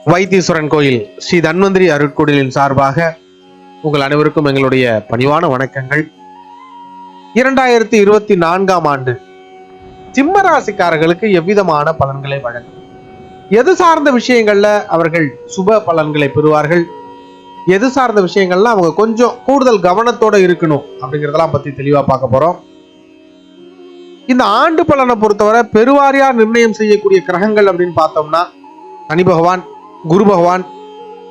வைத்தீஸ்வரன் கோயில் ஸ்ரீ தன்வந்திரி அருட்கொடிலின் சார்பாக உங்கள் அனைவருக்கும் எங்களுடைய பணிவான வணக்கங்கள். 2024ஆம் ஆண்டு சிம்ம ராசிக்காரர்களுக்கு எவ்விதமான பலன்களை வழங்கும், எது சார்ந்த விஷயங்கள்ல அவர்கள் சுப பலன்களை பெறுவார்கள், எது சார்ந்த விஷயங்கள்ல அவங்க கொஞ்சம் கூடுதல் கவனத்தோட இருக்கணும் அப்படிங்கிறதெல்லாம் பத்தி தெளிவா பார்க்க போறோம். இந்த ஆண்டு பலனை பொறுத்தவரை பெருவாரியா நிர்ணயம் செய்யக்கூடிய கிரகங்கள் அப்படின்னு பார்த்தோம்னா சனி பகவான், குரு பகவான்,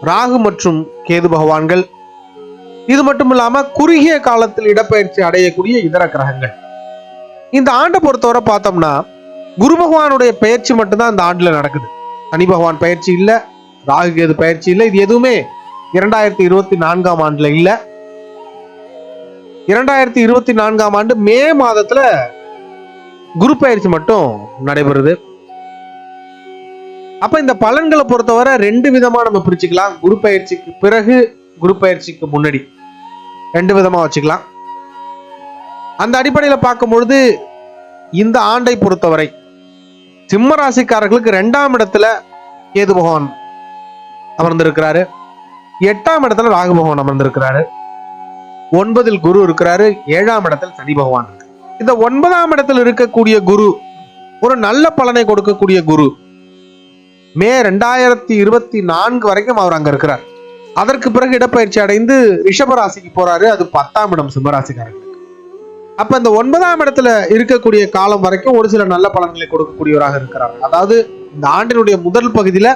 ராகு மற்றும் கேது பகவான்கள். இது மட்டும் இல்லாம குறுகிய காலத்தில் இடப்பெயர்ச்சி அடையக்கூடிய இதர கிரகங்கள். இந்த ஆண்டை பொறுத்தவரை பார்த்தோம்னா குரு பகவானுடைய பயிற்சி மட்டும்தான் இந்த ஆண்டுல நடக்குது. சனி பகவான் பயிற்சி இல்ல, ராகு கேது பயிற்சி இல்லை. இது எதுவுமே 2024ஆம் ஆண்டுல இல்ல. 2024ஆம் ஆண்டு மே மாதத்துல குரு பயிற்சி மட்டும் நடைபெறுது. அப்ப இந்த பலன்களை பொறுத்தவரை ரெண்டு விதமா நம்ம பிரிச்சுக்கலாம். குரு பயிற்சிக்கு பிறகு, குரு பயிற்சிக்கு முன்னாடி ரெண்டு விதமா வச்சுக்கலாம். அந்த அடிப்படையில் பார்க்கும் பொழுது இந்த ஆண்டை பொறுத்தவரை சிம்ம ராசிக்காரர்களுக்கு 2ஆம் இடத்துல கேது பகவான் அமர்ந்திருக்கிறாரு, 8ஆம் இடத்துல ராகு பகவான் அமர்ந்திருக்கிறாரு, 9இல் குரு இருக்கிறாரு, 7ஆம் இடத்தில் சனி பகவான் இருக்கு. இந்த 9ஆம் இடத்தில் இருக்கக்கூடிய குரு ஒரு நல்ல பலனை கொடுக்கக்கூடிய குரு. மே 2024 வரைக்கும் அவர் அங்க இருக்கிறார். அதற்கு பிறகு இடப்பயிற்சி அடைந்து ரிஷபராசிக்கு போறாரு. அது 10ஆம் இடம் சிம்மராசிக்காரர்களுக்கு. அப்ப இந்த 9ஆம் இடத்துல இருக்கக்கூடிய காலம் வரைக்கும் ஒரு சில நல்ல பலன்களை கொடுக்கக்கூடியவராக இருக்கிறார். அதாவது இந்த ஆண்டினுடைய முதல் பகுதியில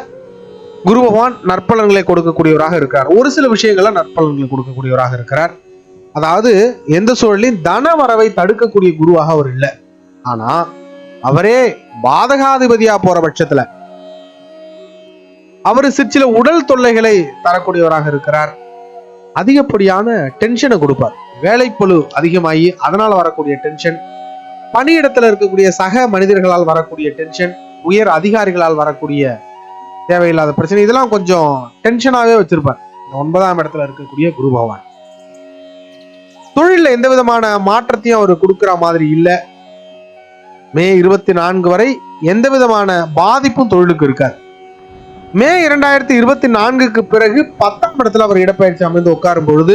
குரு பகவான் நற்பலன்களை கொடுக்கக்கூடியவராக இருக்கிறார். ஒரு சில விஷயங்கள்ல நற்பலன்களை கொடுக்கக்கூடியவராக இருக்கிறார். அதாவது எந்த சூழலையும் தன வரவை தடுக்கக்கூடிய குருவாக அவர் இல்லை. ஆனா அவரே பாதகாதிபதியா போற பட்சத்துல அவர் சிற்சில உடல் தொல்லைகளை தரக்கூடியவராக இருக்கிறார். அதிகப்படியான டென்ஷனை கொடுப்பார். வேலைப்பளு அதிகமாகி அதனால வரக்கூடிய டென்ஷன், பணியிடத்துல இருக்கக்கூடிய சக மனிதர்களால் வரக்கூடிய டென்ஷன், உயர் அதிகாரிகளால் வரக்கூடிய தேவையில்லாத பிரச்சனை, இதெல்லாம் கொஞ்சம் டென்ஷனாவே வச்சிருப்பார் 9ஆம் இடத்துல இருக்கக்கூடிய குரு பகவான். தொழில எந்த விதமான மாற்றத்தையும் அவர் கொடுக்கிற மாதிரி இல்லை. மே 24 வரை எந்த விதமான பாதிப்பும் தொழிலுக்கு இருக்காது. மே 2024க்கு பிறகு 10ஆம் இடத்துல அவர் இடப்பெயர்ச்சி அமைந்து உட்காரும் பொழுது,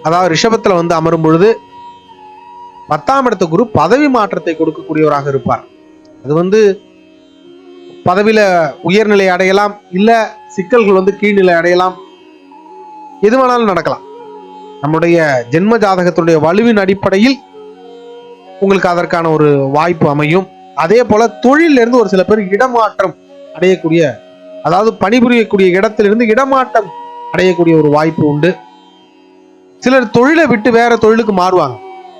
அதாவது ரிஷபத்துல வந்து அமரும் பொழுது 10ஆம் இடத்து குரு பதவி மாற்றத்தை கொடுக்கக்கூடியவராக இருப்பார். அது வந்து பதவியில உயர்நிலை அடையலாம், இல்ல சிக்கல்கள் வந்து கீழ்நிலை அடையலாம், எது வேணாலும் நடக்கலாம். நம்முடைய ஜென்ம ஜாதகத்தினுடைய வலுவின் அடிப்படையில் உங்களுக்கு அதற்கான ஒரு வாய்ப்பு அமையும். அதே போல தொழில இருந்து ஒரு சில பேர் இடமாற்றம் அடையக்கூடிய, அதாவது பணிபுரியக்கூடிய இடத்திலிருந்து இடமாற்றம் அடையக்கூடிய ஒரு வாய்ப்பு உண்டு. சிலர் தொழிலை விட்டு வேற தொழிலுக்கு மாறுவாங்க.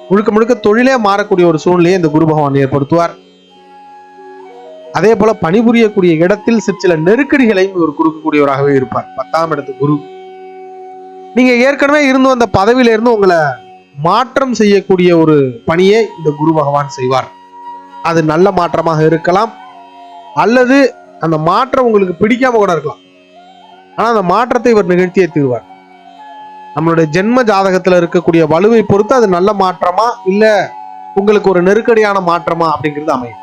முழுக்க முழுக்க தொழிலே மாறக்கூடிய ஒரு சூழ்நிலையை இந்த குரு பகவான் ஏற்படுத்துவார். அதே போல பணிபுரியக்கூடிய இடத்தில் சில நெருக்கடிகளையும் இவர் கொடுக்கக்கூடியவராகவே இருப்பார் 10ஆம் இடத்து குரு. நீங்க ஏற்கனவே இருந்து வந்த பதவியில இருந்து உங்களை மாற்றம் செய்யக்கூடிய ஒரு பணியை இந்த குரு பகவான் செய்வார். அது நல்ல மாற்றமாக இருக்கலாம், அல்லது அந்த மாற்றம் உங்களுக்கு பிடிக்காம கூட இருக்கலாம். ஆனா அந்த மாற்றத்தை இவர் நிகழ்த்தியே தீர்வார். நம்மளுடைய ஜென்ம ஜாதகத்துல இருக்கக்கூடிய வலுவை பொறுத்து அது நல்ல மாற்றமா இல்ல உங்களுக்கு ஒரு நெருக்கடியான மாற்றமா அப்படிங்கிறது அமையும்.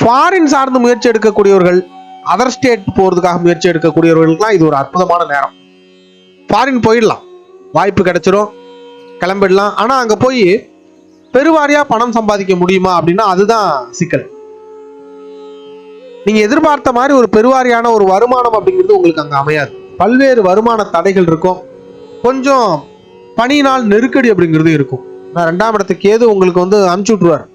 ஃபாரின் சார்ந்து முயற்சி எடுக்கக்கூடியவர்கள், அதர் ஸ்டேட் போறதுக்காக முயற்சி எடுக்கக்கூடியவர்களுக்குலாம் இது ஒரு அற்புதமான நேரம். ஃபாரின் போயிடலாம், வாய்ப்பு கிடைச்சிரும், கிளம்பிடலாம். ஆனா அங்க போய் பெருவாரியா பணம் சம்பாதிக்க முடியுமா அப்படின்னா அதுதான் சிக்கல். நீங்க எதிர்பார்த்த மாதிரி ஒரு பெருவாரியான ஒரு வருமானம் அப்படிங்கிறது உங்களுக்கு அங்க அமையாது. பல்வேறு வருமான தடைகள் இருக்கும், கொஞ்சம் பணியினால் நெருக்கடி அப்படிங்கிறது இருக்கும். 2ஆம் இடத்துக்கு கேது உங்களுக்கு வந்து அனுப்பிச்சு விட்டுருவார்.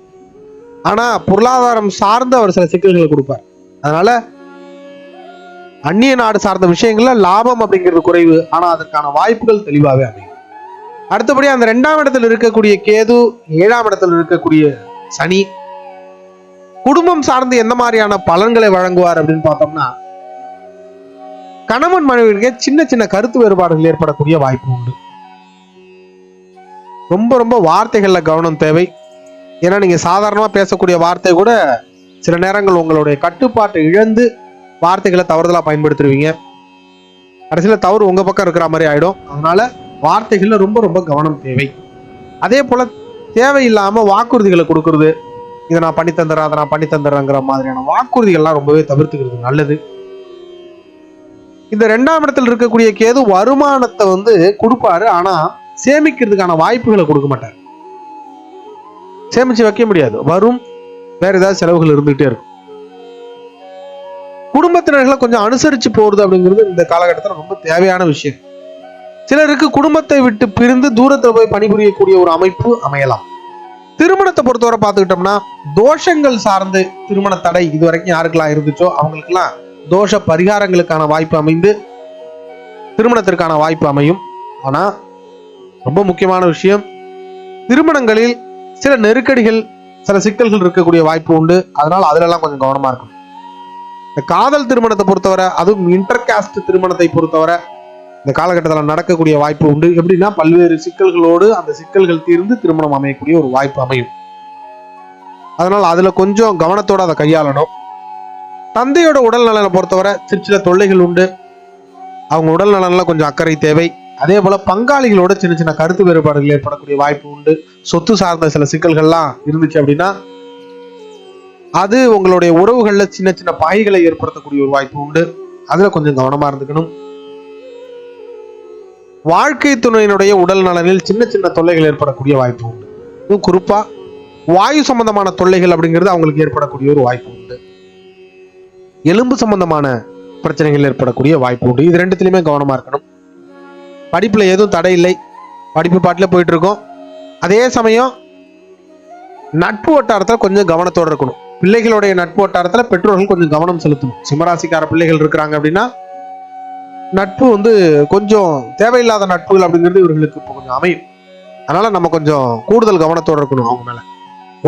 ஆனா பொருளாதாரம் சார்ந்து அவர் சில சிக்கல்களை கொடுப்பார். அதனால அந்நிய நாடு சார்ந்த விஷயங்கள்ல லாபம் அப்படிங்கிறது குறைவு, ஆனா அதற்கான வாய்ப்புகள் தெளிவாகவே அமையும். அடுத்தபடி அந்த 2ஆம் இடத்துல இருக்கக்கூடிய கேது, 7ஆம் இடத்துல இருக்கக்கூடிய சனி குடும்பம் சார்ந்து எந்த மாதிரியான பலன்களை வழங்குவார் அப்படின்னு பார்த்தோம்னா, கணவன் மனைவிக்கு சின்ன சின்ன கருத்து வேறுபாடுகள் ஏற்படக்கூடிய வாய்ப்பு உண்டு. ரொம்ப ரொம்ப வார்த்தைகள்ல கவனம் தேவை. ஏன்னா நீங்க சாதாரணமா பேசக்கூடிய வார்த்தை கூட சில நேரங்கள் உங்களுடைய கட்டுப்பாட்டை இழந்து வார்த்தைகளை தவறுதலா பயன்படுத்துவீங்க. கடைசியில தவறு உங்க பக்கம் இருக்கிற மாதிரி ஆயிடும். அதனால வார்த்தைகள்ல ரொம்ப ரொம்ப கவனம் தேவை. அதே போல தேவையில்லாம வாக்குறுதிகளை கொடுக்கறது, இதை நான் பண்ணி தந்துடுறேன், அதை நான் பண்ணி தந்துடுறேங்கிற மாதிரியான வாக்குறுதிகள்லாம் ரொம்பவே தவிர்த்துக்கிறது நல்லது. இந்த 2ஆம் இடத்தில் இருக்கக்கூடிய கேது வருமானத்தை கொடுப்பாரு, ஆனா சேமிக்கிறதுக்கான வாய்ப்புகளை கொடுக்க மாட்டார். சேமிச்சு வைக்க முடியாது, வரும், வேற ஏதாவது செலவுகள் இருந்துகிட்டே இருக்கும். குடும்பத்தினர்களை கொஞ்சம் அனுசரிச்சு போறது அப்படிங்கிறது இந்த காலகட்டத்தில் ரொம்ப தேவையான விஷயம். சிலருக்கு குடும்பத்தை விட்டு பிரிந்து தூரத்தில் போய் பணிபுரியக்கூடிய ஒரு அமைப்பு அமையலாம். திருமணத்தை பொறுத்தவரை பார்த்துக்கிட்டோம்னா தோஷங்கள் சார்ந்து திருமண தடை இதுவரைக்கும் யாருக்கெல்லாம் இருந்துச்சோ அவங்களுக்கெல்லாம் தோஷ பரிகாரங்களுக்கான வாய்ப்பு அமைந்து திருமணத்திற்கான வாய்ப்பு அமையும். ஆனா ரொம்ப முக்கியமான விஷயம், திருமணங்களில் சில நெருக்கடிகள், சில சிக்கல்கள் இருக்கக்கூடிய வாய்ப்பு உண்டு. அதனால அதுலலாம் கொஞ்சம் கவனமா இருக்கணும். இந்த காதல் திருமணத்தை பொறுத்தவரை, அதுவும் இன்டர் காஸ்ட் திருமணத்தை பொறுத்தவரை இந்த காலகட்டத்தில் நடக்கக்கூடிய வாய்ப்பு உண்டு. எப்படின்னா பல்வேறு சிக்கல்களோடு அந்த சிக்கல்கள் தீர்ந்து திருமணம் அமையக்கூடிய ஒரு வாய்ப்பு அமையும். அதனால அதுல கொஞ்சம் கவனத்தோட அதை கையாளணும். தந்தையோட உடல் நலனை பொறுத்தவரை சில தொல்லைகள் உண்டு. அவங்க உடல் நலன்ல கொஞ்சம் அக்கறை தேவை. அதே போல பங்காளிகளோட சின்ன சின்ன கருத்து வேறுபாடுகள் ஏற்படக்கூடிய வாய்ப்பு உண்டு. சொத்து சார்ந்த சில சிக்கல்கள்லாம் இருந்துச்சு அப்படின்னா அது உங்களுடைய உறவுகள்ல சின்ன சின்ன பாய்களை ஏற்படுத்தக்கூடிய ஒரு வாய்ப்பு உண்டு. அதுல கொஞ்சம் கவனமா இருந்துக்கணும். வாழ்க்கை துணையினுடைய உடல் நலனில் சின்ன சின்ன தொல்லைகள் ஏற்படக்கூடிய வாய்ப்பு உண்டு. இதுவும் குறிப்பா வாயு சம்பந்தமான தொல்லைகள் அப்படிங்கிறது அவங்களுக்கு ஏற்படக்கூடிய ஒரு வாய்ப்பு உண்டு. எலும்பு சம்பந்தமான பிரச்சனைகள் ஏற்படக்கூடிய வாய்ப்பு உண்டு. இது ரெண்டுத்திலுமே கவனமா இருக்கணும். படிப்புல எதுவும் தடை இல்லை, படிப்பு பாட்டில போயிட்டு இருக்கோம். அதே சமயம் நட்பு வட்டாரத்தில் கொஞ்சம் கவனத்தோடு இருக்கணும். பிள்ளைகளுடைய நட்பு வட்டாரத்தில் பெற்றோர்கள் கொஞ்சம் கவனம் செலுத்தணும். சிம்மராசிக்கார பிள்ளைகள் இருக்கிறாங்க அப்படின்னா நட்பு கொஞ்சம் தேவையில்லாத நட்புகள் அப்படிங்கிறது இவர்களுக்கு இப்போ கொஞ்சம் அமையும். அதனால நம்ம கொஞ்சம் கூடுதல் கவனத்தோடு இருக்கணும் அவங்க மேல.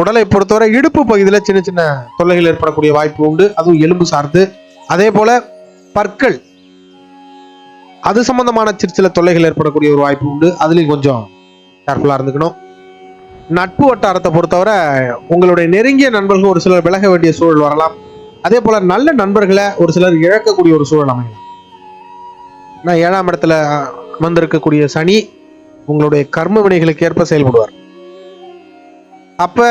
உடலை பொறுத்தவரை இடுப்பு பகுதியில் சின்ன சின்ன தொல்லைகள் ஏற்படக்கூடிய வாய்ப்பு உண்டு, அதுவும் எலும்பு சார்ந்து. அதே போல பற்கள், அது சம்பந்தமான சில தொல்லைகள் ஏற்படக்கூடிய ஒரு வாய்ப்பு உண்டு. அதுலயும் கொஞ்சம் கேர்ஃபுல்லா இருந்துக்கணும். நட்பு வட்டாரத்தை பொறுத்தவரை உங்களுடைய நெருங்கிய நண்பர்கள் ஒரு சிலர் விலக வேண்டிய சூழல் வரலாம். அதே போல நல்ல நண்பர்களை ஒரு சிலர் இழக்கக்கூடிய ஒரு சூழல் அமையலாம். 7ஆம் இடத்துல வந்திருக்கக்கூடிய சனி உங்களுடைய கர்ம வினைகளுக்கு ஏற்ப செயல்படுவார். அப்ப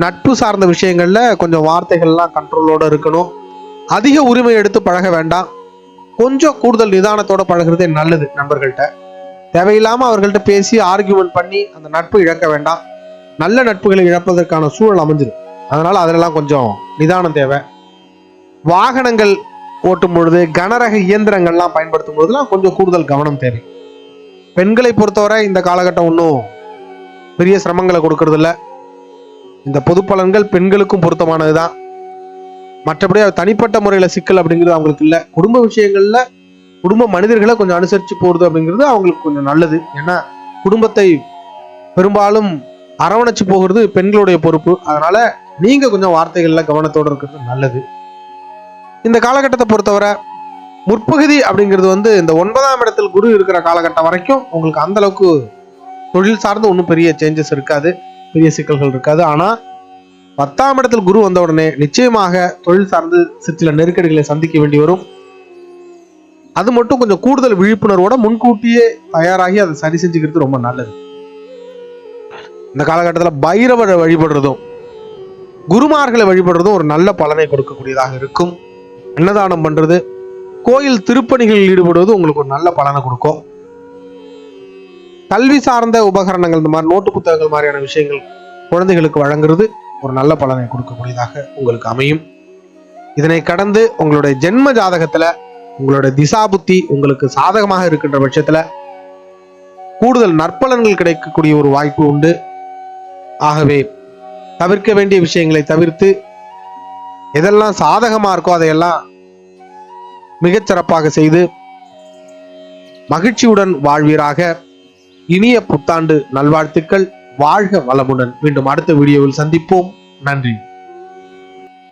நட்பு சார்ந்த விஷயங்கள்ல கொஞ்சம் வார்த்தைகள்லாம் கண்ட்ரோலோட இருக்கணும். அதிக உரிமை எடுத்து பழக வேண்டாம். கொஞ்சம் கூடுதல் நிதானத்தோட பழகிறதே நல்லது. நண்பர்கள்ட்ட தேவையில்லாம அவர்கள்ட்ட பேசி ஆர்கியூமெண்ட் பண்ணி அந்த நட்பு இழக்க வேண்டாம். நல்ல நட்புகளை இழப்பதற்கான சூழல் அமைஞ்சிடும். அதனால அதெல்லாம் கொஞ்சம் நிதானம் தேவை. வாகனங்கள் ஓட்டும் பொழுது, கனரக இயந்திரங்கள்லாம் பயன்படுத்தும் பொழுதுலாம் கொஞ்சம் கூடுதல் கவனம் தேவை. பெண்களை பொறுத்தவரை இந்த காலகட்டம் ஒன்றும் பெரிய சிரமங்களை கொடுக்கறது இல்லை. இந்த பொது பலன்கள் பெண்களுக்கும் பொருத்தமானதுதான். மற்றபடி தனிப்பட்ட முறையில சிக்கல் அப்படிங்கிறது அவங்களுக்கு இல்லை. குடும்ப விஷயங்கள்ல குடும்ப மனிதர்களை கொஞ்சம் அனுசரிச்சு போறது அப்படிங்கிறது அவங்களுக்கு கொஞ்சம் நல்லது. ஏன்னா குடும்பத்தை பெரும்பாலும் அரவணைச்சு போகிறது பெண்களுடைய பொறுப்பு. அதனால நீங்க கொஞ்சம் வார்த்தைகள்ல கவனத்தோடு இருக்கிறது நல்லது. இந்த காலகட்டத்தை பொறுத்தவரை முற்பகுதி அப்படிங்கிறது இந்த 9ஆம் இடத்தில் குரு இருக்கிற காலகட்டம் வரைக்கும் உங்களுக்கு அந்த அளவுக்கு தொழில் சார்ந்து ஒன்றும் பெரிய சேஞ்சஸ் இருக்காது, பெரிய சிக்கல்கள் இருக்காது. ஆனா 10ஆம் இடத்தில் குரு வந்த உடனே நிச்சயமாக தொழில் சார்ந்து சில நெருக்கடிகளை சந்திக்க வேண்டி வரும். அது மட்டும் கொஞ்சம் கூடுதல் விழிப்புணர்வோட முன்கூட்டியே தயாராகி அதை சரி செஞ்சுக்கிறது ரொம்ப நல்லது. இந்த காலகட்டத்தில் பைரவரை வழிபடுறதும் குருமார்களை வழிபடுறதும் ஒரு நல்ல பலனை கொடுக்கக்கூடியதாக இருக்கும். அன்னதானம் பண்றது, கோயில் திருப்பணிகளில் ஈடுபடுவது உங்களுக்கு ஒரு நல்ல பலனை கொடுக்கும். கல்வி சார்ந்த உபகரணங்கள், இந்த மாதிரி நோட்டு புத்தகங்கள் மாதிரியான விஷயங்கள் குழந்தைகளுக்கு வழங்குறது ஒரு நல்ல பலனை கொடுக்கக்கூடியதாக உங்களுக்கு அமையும். இதனை கடந்து உங்களுடைய ஜென்ம ஜாதகத்துல உங்களுடைய திசா புத்தி உங்களுக்கு சாதகமாக இருக்கின்ற பட்சத்துல கூடுதல் நற்பலன்கள் கிடைக்கக்கூடிய ஒரு வாய்ப்பு உண்டு. ஆகவே தவிர்க்க வேண்டிய விஷயங்களை தவிர்த்து எதெல்லாம் சாதகமா இருக்கோ அதையெல்லாம் மிகச்சிறப்பாக செய்து மகிழ்ச்சியுடன் வாழ்வீராக. இனிய புத்தாண்டு நல்வாழ்த்துக்கள். வாழ்க வளமுடன். மீண்டும் அடுத்த வீடியோவில் சந்திப்போம். நன்றி.